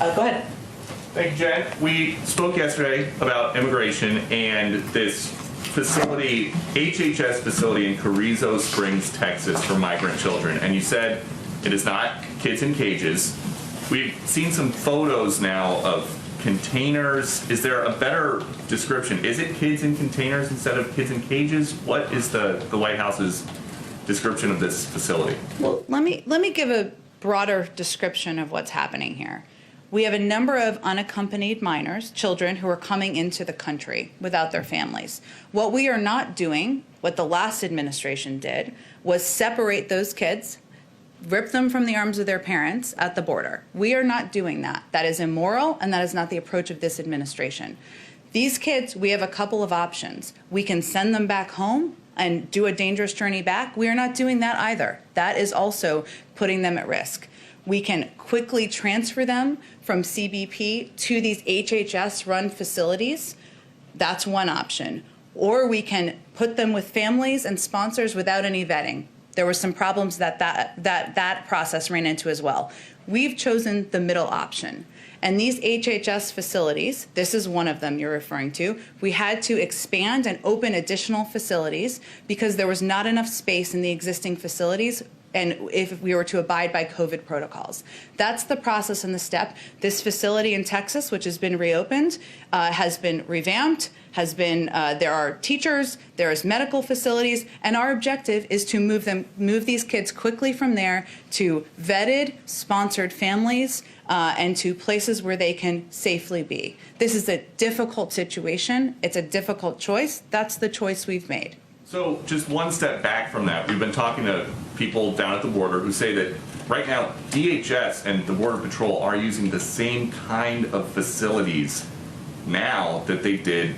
Go ahead. Thank you, Jen. We spoke yesterday about immigration and this facility, HHS facility in Carrizo Springs, Texas for migrant children. And you said it is not kids in cages. We've seen some photos now of containers. Is there a better description? Is it kids in containers instead of kids in cages? What is the White House's description of this facility? Well, let me give a broader description of what's happening here. We have a number of unaccompanied minors, children who are coming into the country without their families. What we are not doing, what the last administration did, was separate those kids, rip them from the arms of their parents at the border. We are not doing that. That is immoral, and that is not the approach of this administration. These kids, we have a couple of options. We can send them back home and do a dangerous journey back. We are not doing that either. That is also putting them at risk. We can quickly transfer them from CBP to these HHS-run facilities. That's one option. Or we can put them with families and sponsors without any vetting. There were some problems that process ran into as well. We've chosen the middle option. And these HHS facilities, this is one of them you're referring to, we had to expand and open additional facilities because there was not enough space in the existing facilities and if we were to abide by COVID protocols. That's the process and the step. This facility in Texas, which has been reopened, has been revamped, there are teachers, there is medical facilities, and our objective is to move these kids quickly from there to vetted, sponsored families, and to places where they can safely be. This is a difficult situation. It's a difficult choice. That's the choice we've made. So just one step back from that, we've been talking to people down at the border who say that right now DHS and the Border Patrol are using the same kind of facilities now that they did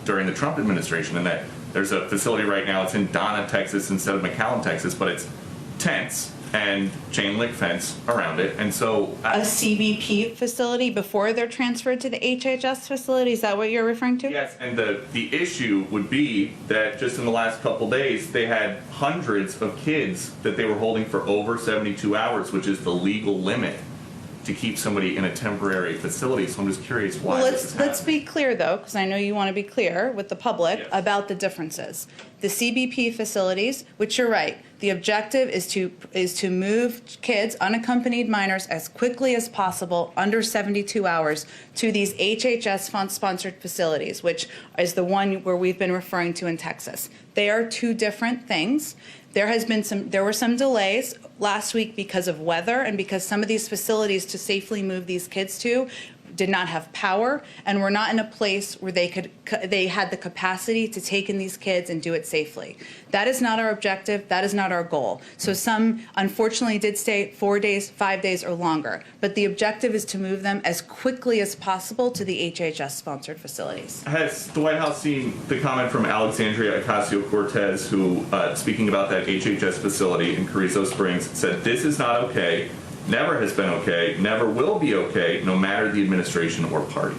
during the Trump administration, and that there's a facility right now, it's in Donna, Texas instead of McAllen, Texas, but it's tents and chain link fence around it. And so a CBP facility before they're transferred to the HHS facility, is that what you're referring to? Yes, and the issue would be that just in the last couple days they had hundreds of kids that they were holding for over 72 hours, which is the legal limit to keep somebody in a temporary facility. So I'm just curious why. Well, let's be clear though, because I know you want to be clear with the public about the differences. The CBP facilities, which you're right, the objective is to move kids, unaccompanied minors, as quickly as possible, under 72 hours, to these HHS-sponsored facilities, which is the one where we've been referring to in Texas. They are two different things. There were some delays last week because of weather and because some of these facilities to safely move these kids to did not have power and were not in a place where they had the capacity to take in these kids and do it safely. That is not our objective. That is not our goal. So some, unfortunately, did stay 4 days, 5 days, or longer. But the objective is to move them as quickly as possible to the HHS-sponsored facilities. Has the White House seen the comment from Alexandria Ocasio-Cortez, who, speaking about that HHS facility in Carrizo Springs, said this is not okay, never has been okay, never will be okay, no matter the administration or party?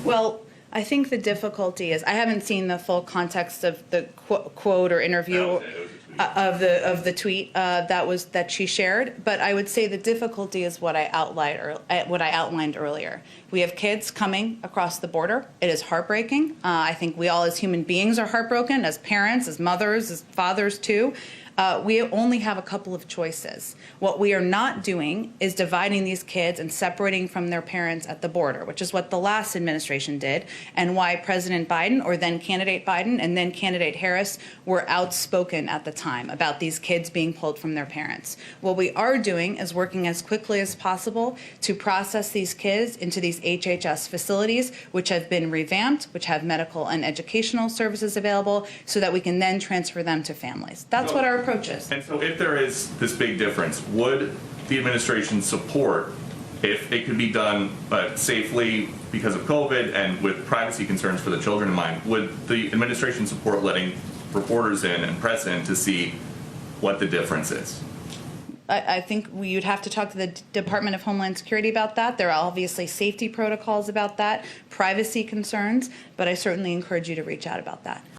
Well, I think the difficulty is I haven't seen the full context of the quote or interview of the tweet that she shared, but I would say the difficulty is what I outlined earlier. We have kids coming across the border. It is heartbreaking. I think we all as human beings are heartbroken, as parents, as mothers, as fathers too. We only have a couple of choices. What we are not doing is dividing these kids and separating from their parents at the border, which is what the last administration did and why President Biden, or then candidate Biden and then candidate Harris, were outspoken at the time about these kids being pulled from their parents. What we are doing is working as quickly as possible to process these kids into these HHS facilities, which have been revamped, which have medical and educational services available, so that we can then transfer them to families. That's what our approach is. And so if there is this big difference, would the administration support, if it could be done safely because of COVID and with privacy concerns for the children in mind, would the administration support letting reporters in and press in to see what the difference is? I think you'd have to talk to the Department of Homeland Security about that. There are obviously safety protocols about that, privacy concerns, but I certainly encourage you to reach out about that.